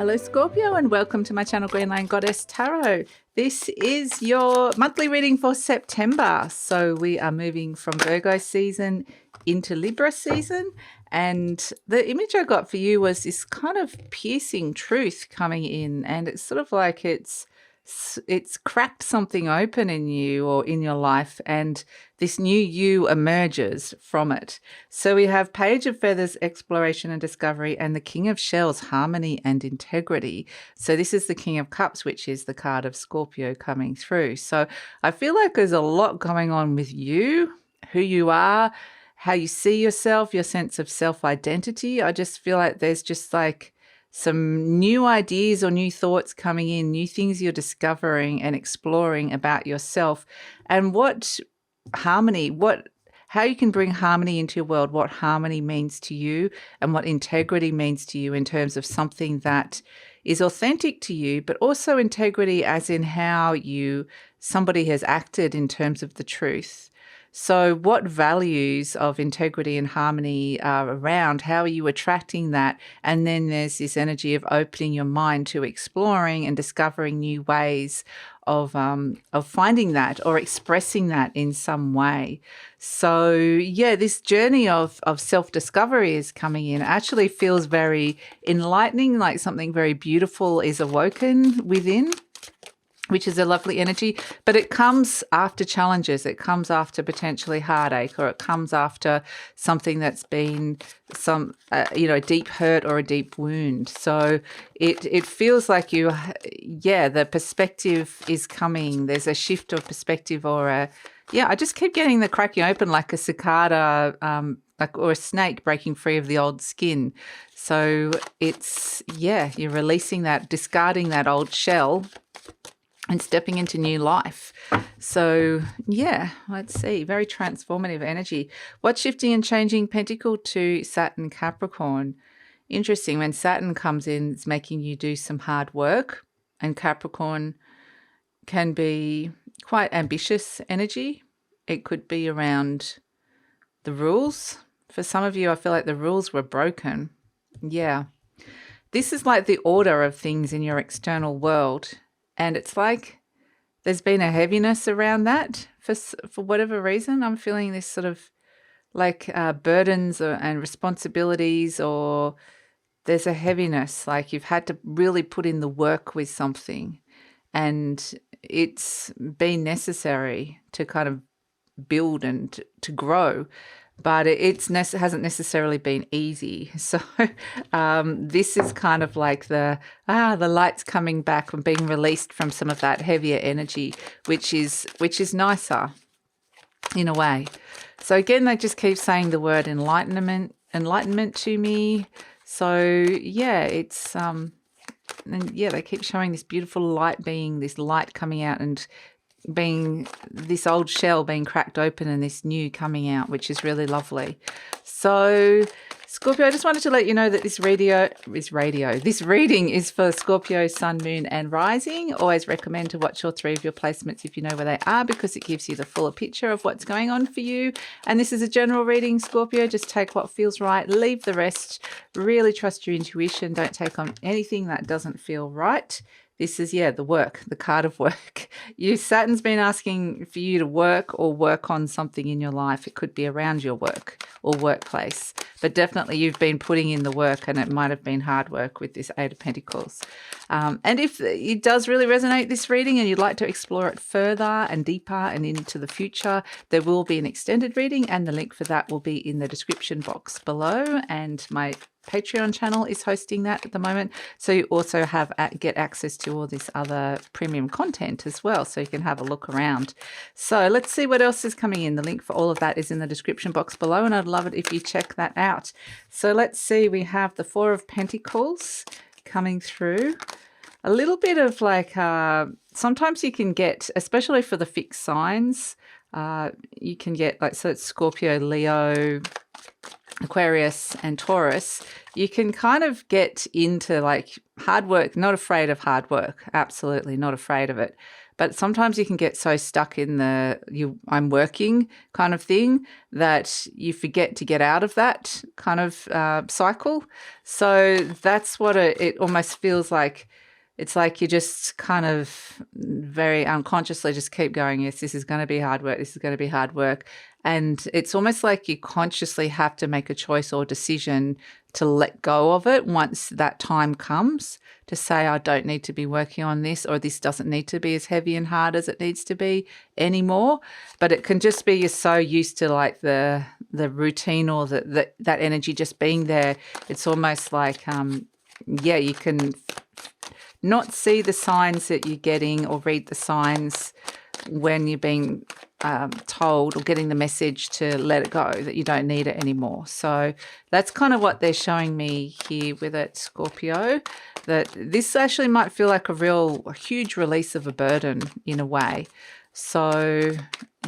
Hello Scorpio and welcome to my channel Green Lion Goddess Tarot. This is your monthly reading for September. So we are moving from Virgo season into Libra season, and the image I got for you was this kind of piercing truth coming in, and it's sort of like it's cracked something open in you or in your life, and this new you emerges from it. So we have Page of Feathers, exploration and discovery, and the King of Shells, harmony and integrity. So this is the King of Cups, which is the card of Scorpio coming through. So I feel like there's a lot going on with you, who you are, how you see yourself, your sense of self-identity. I just feel like there's just like some new ideas or new thoughts coming in, new things you're discovering and exploring about yourself, and what harmony, how you can bring harmony into your world, what harmony means to you and what integrity means to you in terms of something that is authentic to you, but also integrity as in how somebody has acted in terms of the truth. So what values of integrity and harmony are around? How are you attracting that? And then there's this energy of opening your mind to exploring and discovering new ways of finding that or expressing that in some way. So yeah, this journey of self-discovery is coming in. It actually feels very enlightening, like something very beautiful is awoken within, which is a lovely energy, but it comes after challenges. It comes after potentially heartache, or it comes after something that's been a deep hurt or a deep wound. So it feels like the perspective is coming. There's a shift of perspective, I just keep getting the cracking open like a cicada, or a snake breaking free of the old skin. So you're releasing that, discarding that old shell and stepping into new life. So yeah, let's see, very transformative energy. What's shifting and changing? Pentacle to Saturn Capricorn. Interesting, when Saturn comes in, it's making you do some hard work, and Capricorn can be quite ambitious energy. It could be around the rules. For some of you, I feel like the rules were broken. Yeah. This is like the order of things in your external world. And it's like there's been a heaviness around that for whatever reason. I'm feeling this sort of like burdens and responsibilities, or there's a heaviness, like you've had to really put in the work with something, and it's been necessary to kind of build and to grow. But it hasn't necessarily been easy. So this is kind of like the light's coming back and being released from some of that heavier energy, which is nicer in a way. So again, they just keep saying the word enlightenment to me. So yeah, it's they keep showing this beautiful light, being this light coming out and being this old shell being cracked open and this new coming out, which is really lovely. So Scorpio, I just wanted to let you know that this reading is for Scorpio, Sun, Moon and Rising. Always recommend to watch all three of your placements if you know where they are, because it gives you the fuller picture of what's going on for you. And this is a general reading, Scorpio. Just take what feels right, leave the rest. Really trust your intuition. Don't take on anything that doesn't feel right. This is, the work, the card of work. Saturn's been asking for you to work or work on something in your life. It could be around your work or workplace, but definitely you've been putting in the work, and it might have been hard work with this Eight of Pentacles. And if it does really resonate, this reading, and you'd like to explore it further and deeper and into the future, there will be an extended reading, and the link for that will be in the description box below. And my Patreon channel is hosting that at the moment, so you also get access to all this other premium content as well, so you can have a look around. So let's see what else is coming in. The link for all of that is in the description box below, and I'd love it if you check that out. So let's see, we have the Four of Pentacles coming through. A little bit of like sometimes you can get, especially for the fixed signs, you can get like, so it's Scorpio, Leo, Aquarius and Taurus. You can kind of get into like hard work, not afraid of hard work, absolutely not afraid of it. but sometimes you can get so stuck in the I'm working kind of thing that you forget to get out of that kind of cycle. So that's what it almost feels like. It's like you just kind of very unconsciously just keep going, yes, this is going to be hard work, this is going to be hard work. And it's almost like you consciously have to make a choice or decision to let go of it once that time comes, to say, I don't need to be working on this, or this doesn't need to be as heavy and hard as it needs to be anymore. But it can just be you're so used to like the routine or that energy just being there. It's almost like, you can not see the signs that you're getting or read the signs when you're being told or getting the message to let it go, that you don't need it anymore. So that's kind of what they're showing me here with it, Scorpio, that this actually might feel like a huge release of a burden in a way. So,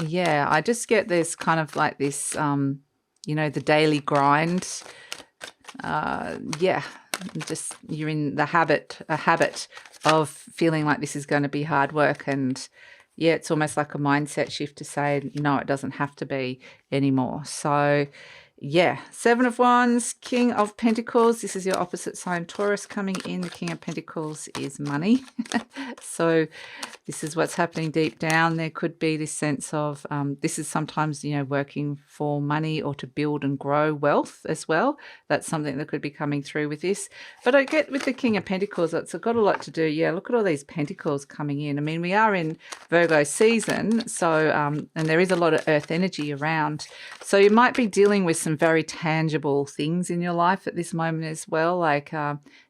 yeah, I just get this kind of like this, the daily grind. Just you're in a habit of feeling like this is going to be hard work, and it's almost like a mindset shift to say, no, it doesn't have to be anymore. So, Seven of Wands, King of Pentacles. This is your opposite sign, Taurus, coming in. The King of Pentacles is money. So this is what's happening deep down. There could be this sense of this is sometimes, working for money or to build and grow wealth as well. That's something that could be coming through with this. But I get with the King of Pentacles, it's got a lot to do. Yeah, look at all these pentacles coming in. I mean, we are in Virgo season, so and there is a lot of earth energy around. So you might be dealing with some very tangible things in your life at this moment as well, like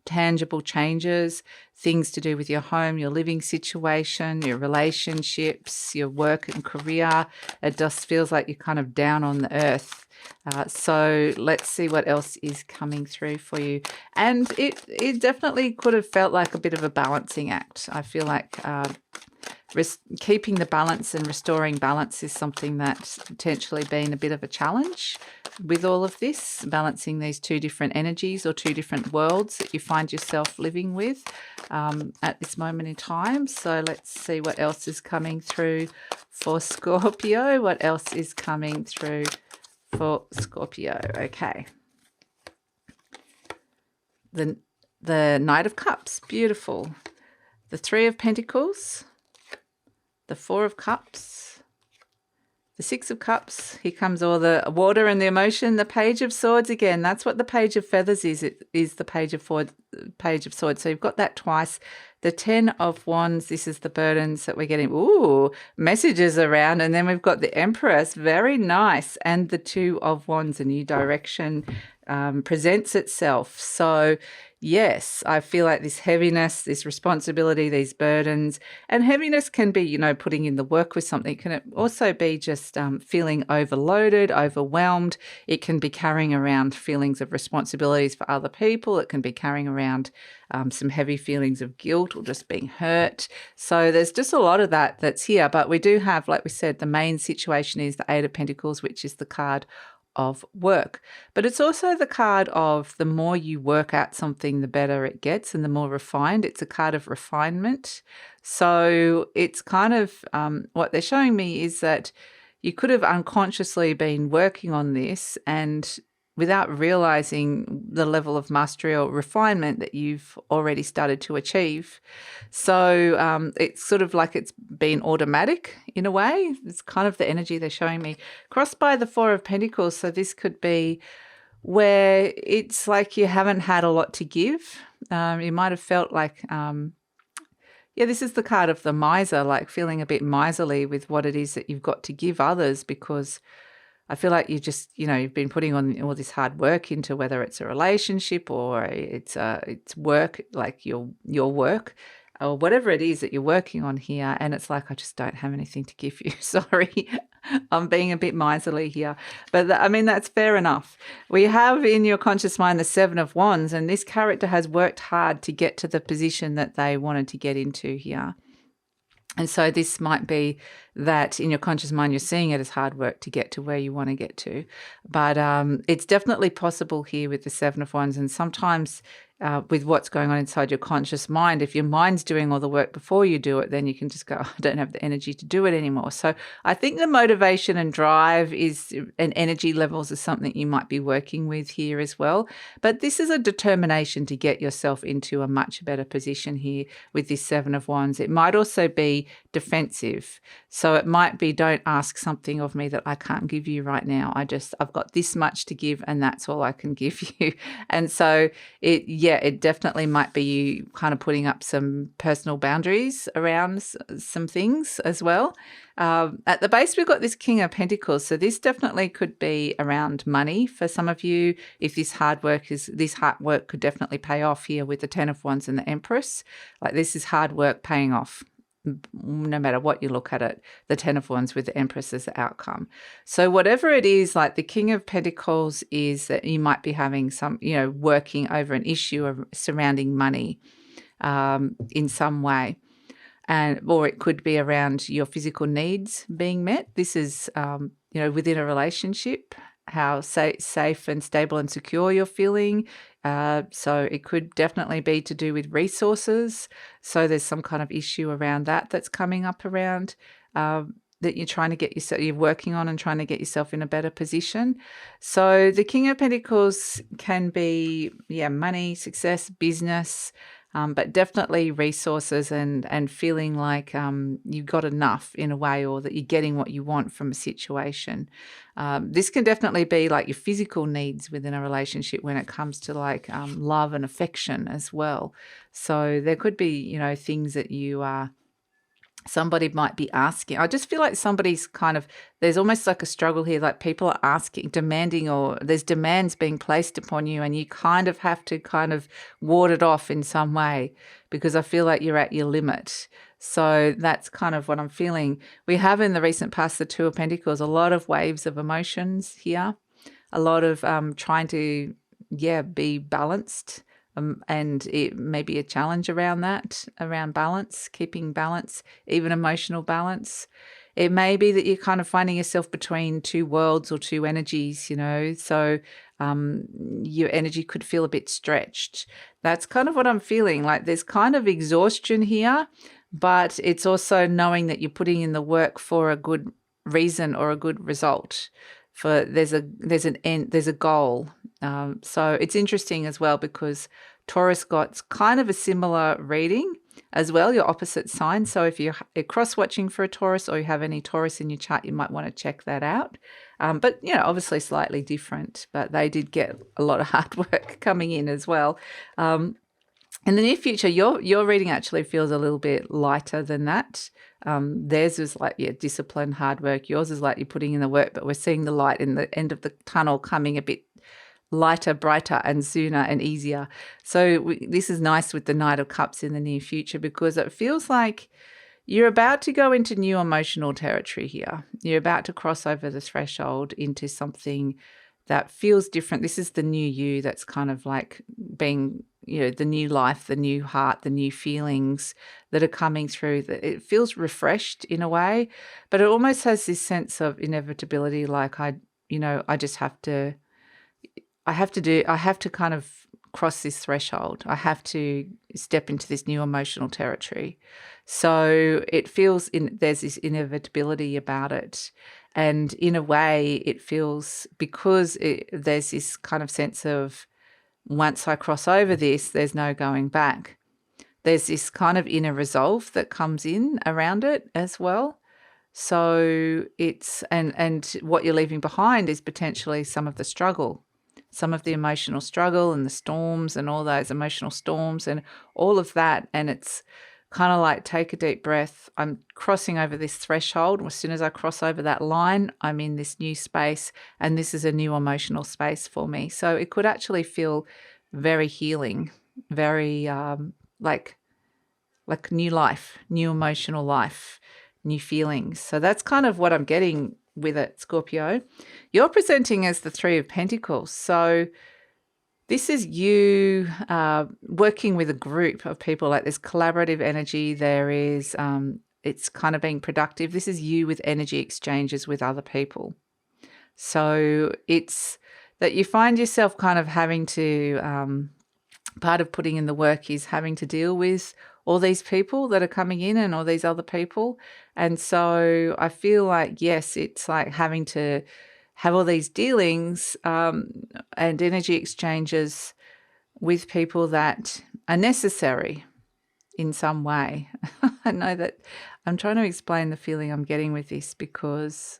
tangible changes, things to do with your home, your living situation, your relationships, your work and career. It just feels like you're kind of down on the earth. So let's see what else is coming through for you. And it definitely could have felt like a bit of a balancing act. I feel like keeping the balance and restoring balance is something that's potentially been a bit of a challenge with all of this, balancing these two different energies or two different worlds that you find yourself living with at this moment in time. So let's see what else is coming through for Scorpio. What else is coming through for Scorpio? Okay. The Knight of Cups, beautiful. The Three of Pentacles, the Four of Cups, the Six of Cups. Here comes all the water and the emotion. The Page of Swords again. That's what the Page of Feathers is. It is the Page of Swords. So you've got that twice. The Ten of Wands. This is the burdens that we're getting. Ooh, messages around. And then we've got the Empress. Very nice. And the Two of Wands. A new direction presents itself. So yes, I feel like this heaviness, this responsibility, these burdens, and heaviness can be, putting in the work with something. It can also be just feeling overloaded, overwhelmed. It can be carrying around feelings of responsibilities for other people. It can be carrying around some heavy feelings of guilt or just being hurt. So there's just a lot of that's here. But we do have, like we said, the main situation is the Eight of Pentacles, which is the card of work. But it's also the card of the more you work at something, the better it gets and the more refined. It's a card of refinement. So it's kind of what they're showing me is that you could have unconsciously been working on this and without realizing the level of mastery or refinement that you've already started to achieve. So it's sort of like it's been automatic in a way. It's kind of the energy they're showing me. Crossed by the Four of Pentacles, so this could be where it's like you haven't had a lot to give. You might have felt like, this is the card of the miser, like feeling a bit miserly with what it is that you've got to give others, because I feel like you just, you've been putting on all this hard work into whether it's a relationship or it's work, like your work or whatever it is that you're working on here. And it's like, I just don't have anything to give you. Sorry, I'm being a bit miserly here. But that's fair enough. We have in your conscious mind the Seven of Wands, and this character has worked hard to get to the position that they wanted to get into here. And so this might be that in your conscious mind, you're seeing it as hard work to get to where you want to get to. But it's definitely possible here with the Seven of Wands. And sometimes with what's going on inside your conscious mind. If your mind's doing all the work before you do it, then you can just go, I don't have the energy to do it anymore. So I think the motivation and drive and energy levels is something you might be working with here as well. But this is a determination to get yourself into a much better position here with this Seven of Wands. It might also be defensive. So it might be, don't ask something of me that I can't give you right now. I've got this much to give and that's all I can give you. And so it definitely might be you kind of putting up some personal boundaries around some things as well. At the base, we've got this King of Pentacles. So this definitely could be around money for some of you. If this hard work could definitely pay off here with the Ten of Wands and the Empress. Like this is hard work paying off. No matter what you look at it, the Ten of Wands with the Empress as the outcome. So whatever it is, like the King of Pentacles is that you might be having some, working over an issue surrounding money in some way. Or it could be around your physical needs being met. This is, within a relationship, how safe and stable and secure you're feeling. So it could definitely be to do with resources. So there's some kind of issue around that's coming up around that you're working on and trying to get yourself in a better position. So the King of Pentacles can be, money, success, business, but definitely resources and feeling like you got enough in a way, or that you're getting what you want from a situation. This can definitely be like your physical needs within a relationship when it comes to like love and affection as well. So there could be, things that somebody might be asking. I just feel like there's almost like a struggle here, like people are asking, demanding, or there's demands being placed upon you and you kind of have to kind of ward it off in some way, because I feel like you're at your limit. So that's kind of what I'm feeling. We have in the recent past, the Two of Pentacles, a lot of waves of emotions here, a lot of trying to, be balanced. And it may be a challenge around that, around balance, keeping balance, even emotional balance. It may be that you're kind of finding yourself between two worlds or two energies, so your energy could feel a bit stretched. That's kind of what I'm feeling. Like there's kind of exhaustion here, but it's also knowing that you're putting in the work for a good reason or a good result. There's a goal. So it's interesting as well, because Taurus got kind of a similar reading as well, your opposite sign. So if you're cross-watching for a Taurus, or you have any Taurus in your chart, you might want to check that out. But, obviously slightly different, but they did get a lot of hard work coming in as well. In the near future, your reading actually feels a little bit lighter than that. Theirs is like, discipline, hard work. Yours is like you're putting in the work, but we're seeing the light in the end of the tunnel coming a bit lighter, brighter and sooner and easier. So this is nice with the Knight of Cups in the near future, because it feels like you're about to go into new emotional territory here. You're about to cross over the threshold into something that feels different. This is the new you that's kind of like being, the new life, the new heart, the new feelings that are coming through. It feels refreshed in a way, but it almost has this sense of inevitability. Like I have to kind of cross this threshold. I have to step into this new emotional territory. So it feels there's this inevitability about it. And in a way it feels, because there's this kind of sense of, once I cross over this, there's no going back. There's this kind of inner resolve that comes in around it as well. So it's, and what you're leaving behind is potentially some of the struggle, some of the emotional struggle and the storms and all those emotional storms and all of that. And it's kind of like, take a deep breath. I'm crossing over this threshold. As soon as I cross over that line, I'm in this new space, and this is a new emotional space for me. So it could actually feel very healing, very like new life, new emotional life, new feelings. So that's kind of what I'm getting with it, Scorpio. You're presenting as the Three of Pentacles. So this is you working with a group of people, like there's collaborative energy. There is, it's kind of being productive. This is you with energy exchanges with other people. So it's that you find yourself kind of having to part of putting in the work is having to deal with all these people that are coming in and all these other people. And so I feel like, yes, it's like having to have all these dealings and energy exchanges with people that are necessary in some way. I know that I'm trying to explain the feeling I'm getting with this, because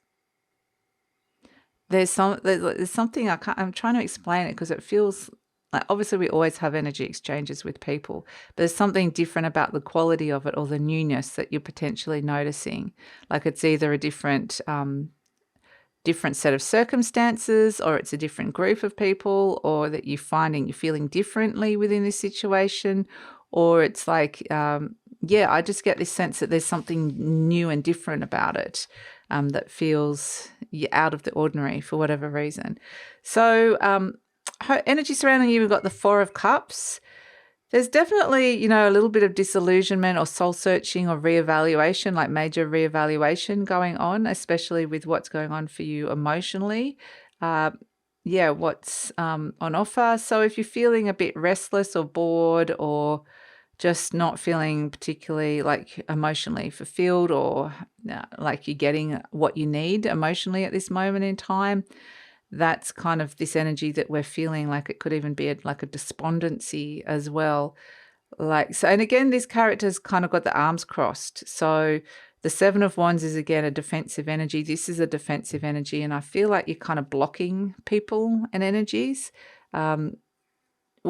there's something I'm trying to explain it, because it feels like, obviously we always have energy exchanges with people, but there's something different about the quality of it, or the newness that you're potentially noticing. Like it's either a different set of circumstances, or it's a different group of people, or that you're feeling differently within this situation, or it's like, I just get this sense that there's something new and different about it that feels out of the ordinary for whatever reason. So energy surrounding you, we've got the Four of Cups. There's definitely, a little bit of disillusionment or soul searching or reevaluation, like major reevaluation going on, especially with what's going on for you emotionally. What's on offer. So if you're feeling a bit restless or bored, or just not feeling particularly like emotionally fulfilled, or like you're getting what you need emotionally at this moment in time, that's kind of this energy that we're feeling. Like it could even be like a despondency as well. Like, so, and again, this character's kind of got the arms crossed. So the Seven of Wands is again a defensive energy. This is a defensive energy. And I feel like you're kind of blocking people and energies.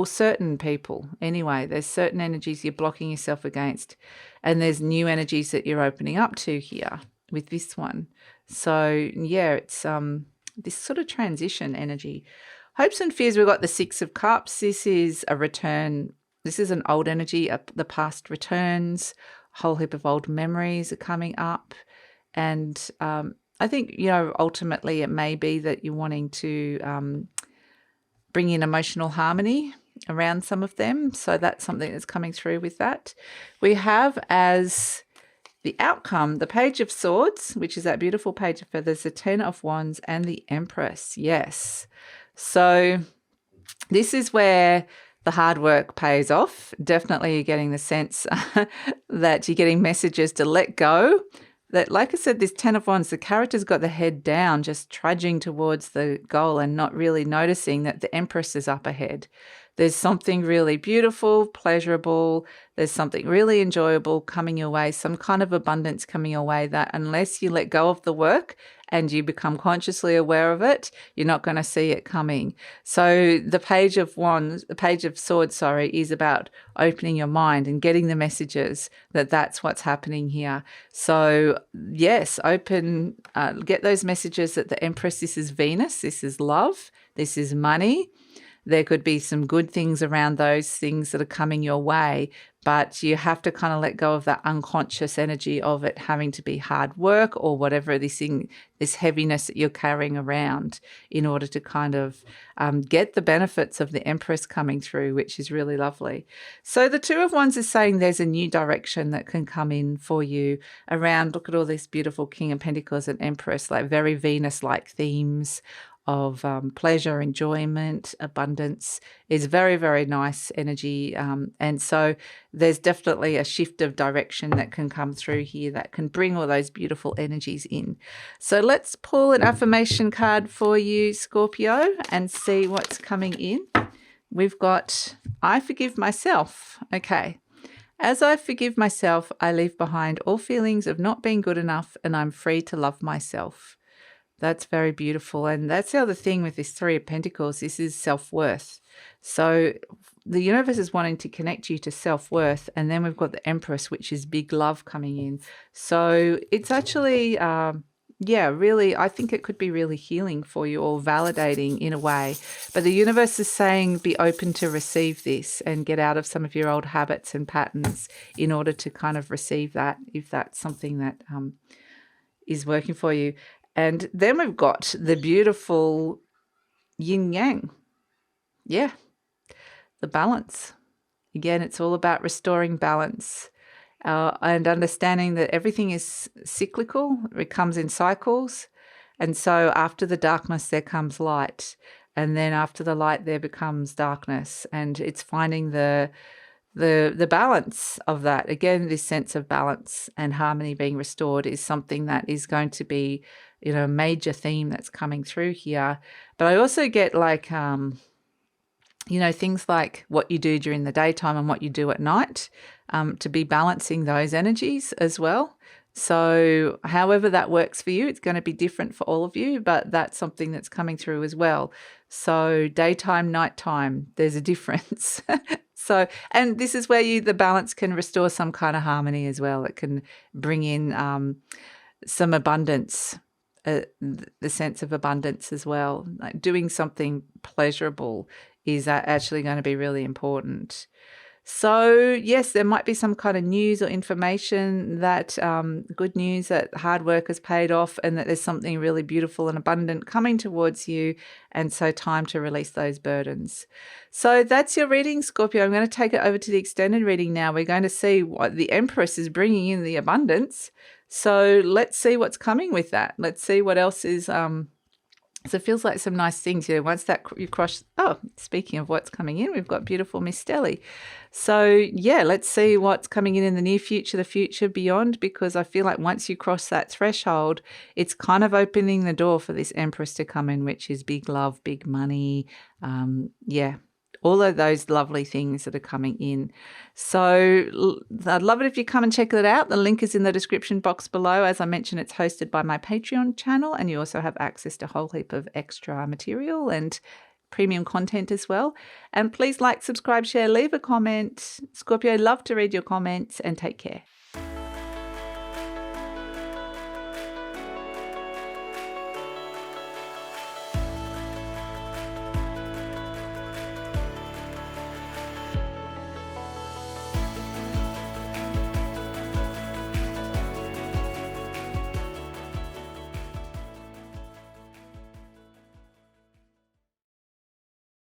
Certain people anyway. There's certain energies you're blocking yourself against. And there's new energies that you're opening up to here with this one. So yeah, it's this sort of transition energy. Hopes and fears, we've got the Six of Cups. This is a return. This is an old energy. The past returns. A whole heap of old memories are coming up. And I think, ultimately it may be that you're wanting to bring in emotional harmony around some of them. So that's something that's coming through with that. We have as the outcome, the Page of Swords, which is that beautiful Page of Feathers, the Ten of Wands, and the Empress. Yes. So this is where the hard work pays off. Definitely you're getting the sense that you're getting messages to let go. That, like I said, this Ten of Wands, the character's got the head down, just trudging towards the goal and not really noticing that the Empress is up ahead. There's something really beautiful, pleasurable. There's something really enjoyable coming your way, some kind of abundance coming your way that unless you let go of the work and you become consciously aware of it, you're not going to see it coming. So the Page of Swords, is about opening your mind and getting the messages that that's what's happening here. So yes, get those messages that the Empress, this is Venus, this is love, this is money. There could be some good things around those things that are coming your way, but you have to kind of let go of that unconscious energy of it having to be hard work or whatever this heaviness that you're carrying around in order to kind of get the benefits of the Empress coming through, which is really lovely. So the Two of Wands is saying there's a new direction that can come in for you around, look at all this beautiful King of Pentacles and Empress, like very Venus-like themes of pleasure, enjoyment, abundance is very, very nice energy. And so there's definitely a shift of direction that can come through here that can bring all those beautiful energies in. So let's pull an affirmation card for you, Scorpio, and see what's coming in. We've got, I forgive myself. Okay. As I forgive myself, I leave behind all feelings of not being good enough, and I'm free to love myself. That's very beautiful. And that's the other thing with this Three of Pentacles. This is self-worth. So the universe is wanting to connect you to self-worth. And then we've got the Empress, which is big love coming in. So it's actually, really, I think it could be really healing for you or validating in a way. But the universe is saying be open to receive this and get out of some of your old habits and patterns in order to kind of receive that, if that's something that is working for you. And then we've got the beautiful yin yang. Yeah, the balance. Again, it's all about restoring balance and understanding that everything is cyclical. It comes in cycles. And so after the darkness, there comes light. and then after the light there becomes darkness, and it's finding the balance of that. Again, this sense of balance and harmony being restored is something that is going to be, a major theme that's coming through here. But I also get like, things like what you do during the daytime and what you do at night, to be balancing those energies as well. So however that works for you, it's going to be different for all of you, but that's something that's coming through as well. So daytime, nighttime, there's a difference. So, and this is where the balance can restore some kind of harmony as well. It can bring in some abundance, the sense of abundance as well. Like doing something pleasurable is actually going to be really important. So yes, there might be some kind of news or information that good news that hard work has paid off and that there's something really beautiful and abundant coming towards you. And so time to release those burdens. So that's your reading, Scorpio. I'm going to take it over to the extended reading now. We're going to see what the Empress is bringing in, the abundance. So let's see what's coming with that. Let's see what else is so it feels like some nice things, once that you cross. Oh, speaking of what's coming in, we've got beautiful Miss Stelly. So yeah, let's see what's coming in the near future, the future beyond, because I feel like once you cross that threshold, it's kind of opening the door for this Empress to come in, which is big love, big money. All of those lovely things that are coming in. So I'd love it if you come and check it out. The link is in the description box below. As I mentioned, it's hosted by my Patreon channel, and you also have access to a whole heap of extra material and premium content as well. And please like, subscribe, share, leave a comment. Scorpio, love to read your comments, and take care.